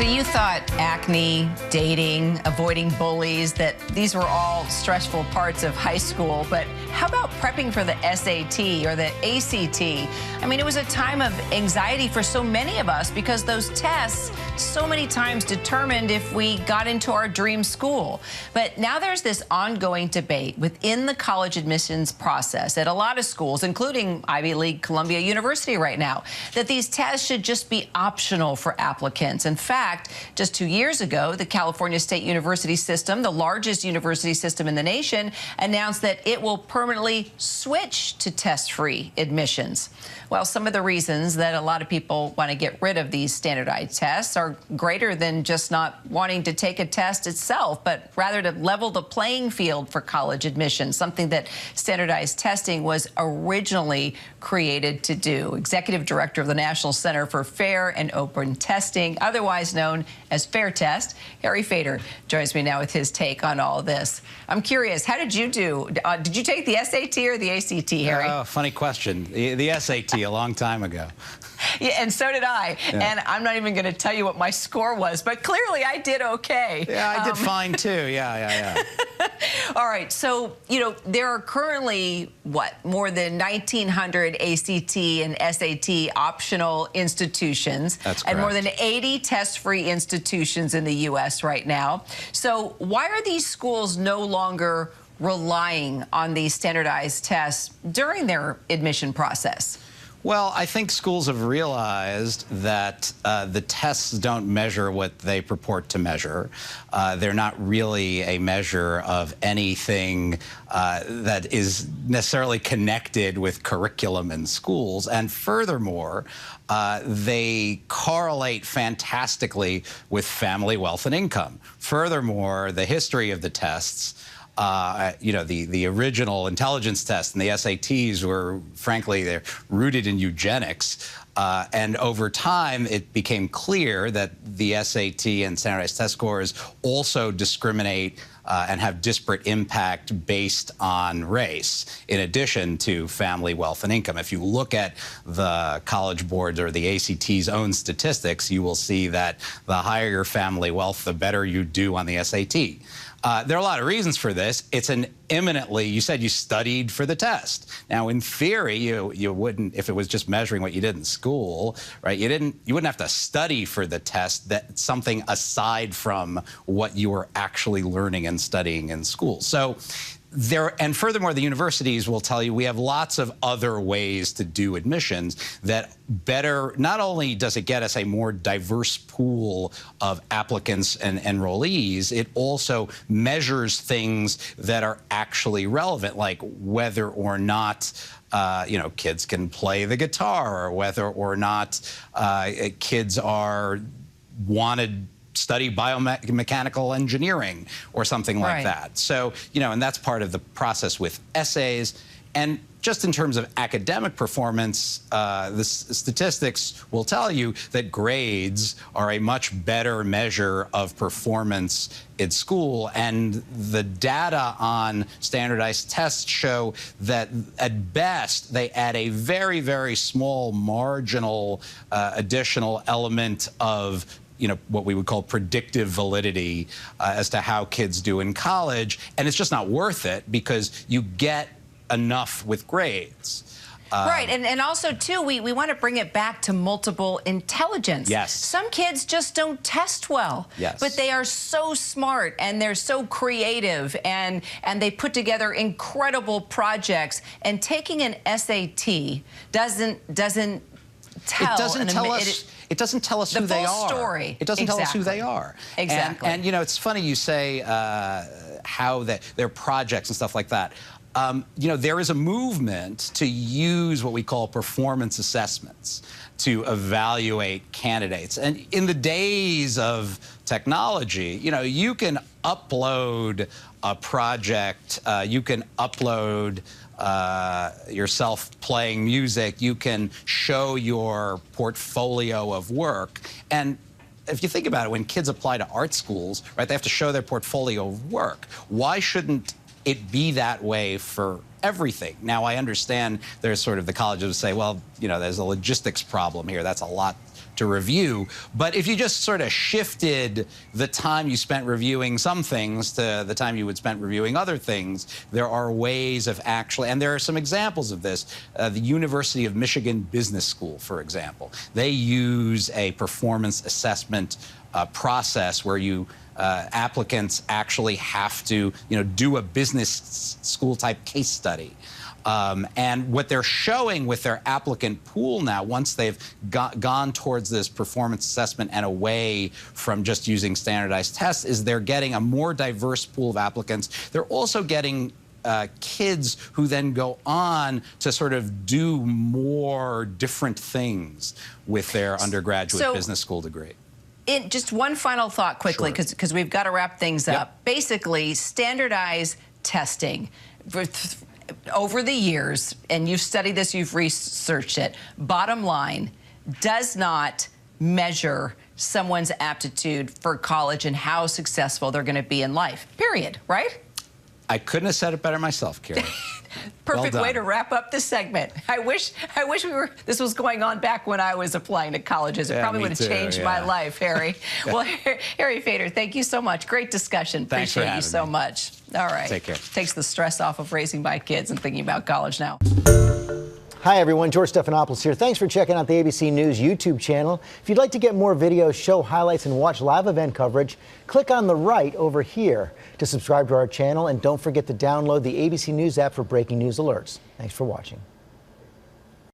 So you thought acne, dating, avoiding bullies, that these were all stressful parts of high school, but how about prepping for the SAT or the ACT? I mean, it was a time of anxiety for so many of us because those tests so many times determined if we got into our dream school. But now there's this ongoing debate within the college admissions process at a lot of schools, including Ivy League Columbia University right now, that these tests should just be optional for applicants. In fact, just 2 years ago, the California State University system, the largest university system in the nation, announced that it will permanently switch to test-free admissions. Well, some of the reasons that a lot of people want to get rid of these standardized tests are greater than just not wanting to take a test itself, but rather to level the playing field for college admissions, something that standardized testing was originally created to do. Executive Director of the National Center for Fair and Open Testing, otherwise known as FairTest, Harry Fader, joins me now with his take on all of this. I'm curious, how did you do? Did you take the SAT or the ACT, Harry? Oh, funny question. The SAT a long time ago. Yeah, and so did I. Yeah. And I'm not even going to tell you what my score was, but clearly I did okay. Yeah, I did fine too. Yeah. All right. So, you know, there are currently, what, more than 1,900 ACT and SAT optional institutions. That's correct. And more than 80 test-free institutions in the U.S. right now. So why are these schools no longer relying on these standardized tests during their admission process? Well, I think schools have realized that the tests don't measure what they purport to measure. They're not really a measure of anything that is necessarily connected with curriculum in schools. And furthermore, they correlate fantastically with family wealth and income. Furthermore, the history of the tests, you know, the original intelligence test and the SATs were, frankly, they're rooted in eugenics. And over time, it became clear that the SAT and standardized test scores also discriminate and have disparate impact based on race, in addition to family wealth and income. If you look at the College Board's or the ACT's own statistics, you will see that the higher your family wealth, the better you do on the SAT. There are a lot of reasons for this. It's an eminently, you said you studied for the test. Now, in theory, you wouldn't, if it was just measuring what you did in school, right? You wouldn't have to study for the test. That's something aside from what you were actually learning and studying in school. So and furthermore, the universities will tell you we have lots of other ways to do admissions that better, not only does it get us a more diverse pool of applicants and enrollees, it also measures things that are actually relevant, like whether or not you know, kids can play the guitar, or whether or not kids are wanted study biomechanical engineering or something like that. So, you know, and that's part of the process with essays. And just in terms of academic performance, the statistics will tell you that grades are a much better measure of performance in school. And the data on standardized tests show that at best they add a very, very small marginal additional element of, you know, what we would call predictive validity as to how kids do in college. And it's just not worth it because you get enough with grades. Right, and also, too, we want to bring it back to multiple intelligence. Yes. Some kids just don't test well. Yes. But they are so smart and they're so creative and they put together incredible projects. And taking an SAT doesn't tell. It doesn't tell us who they are. The full story. It doesn't tell us who they are. Exactly. And you know, it's funny you say how their projects and stuff like that. You know, there is a movement to use what we call performance assessments to evaluate candidates. And in the days of technology, you know, you can upload a project, you can upload yourself playing music, you can show your portfolio of work. And if you think about it, when kids apply to art schools, right, they have to show their portfolio of work. Why shouldn't it be that way for everything? Now, I understand there's sort of the colleges say, well, you know, there's a logistics problem here. That's a lot to review. But if you just sort of shifted the time you spent reviewing some things to the time you would spend reviewing other things, there are ways of actually, and there are some examples of this. The University of Michigan Business School, for example, they use a performance assessment process where applicants actually have to, do a business school type case study. And what they're showing with their applicant pool now, once they've gone towards this performance assessment and away from just using standardized tests, is they're getting a more diverse pool of applicants. They're also getting kids who then go on to sort of do more different things with their undergraduate business school degree. Just one final thought quickly, because we've got to wrap things up. Basically, standardized testing over the years, and you've studied this, you've researched it, bottom line, does not measure someone's aptitude for college and how successful they're going to be in life, period, right? I couldn't have said it better myself, Carrie. Perfect way to wrap up this segment. I wish this was going on back when I was applying to colleges. It probably would have changed my life, Harry. Well, Harry Fader, thank you so much. Great discussion. Appreciate you so much. All right. Take care. Takes the stress off of raising my kids and thinking about college now. Hi, everyone. George Stephanopoulos here. Thanks for checking out the ABC News YouTube channel. If you'd like to get more videos, show highlights, and watch live event coverage, click on the right over here to subscribe to our channel. And don't forget to download the ABC News app for breaking news alerts. Thanks for watching.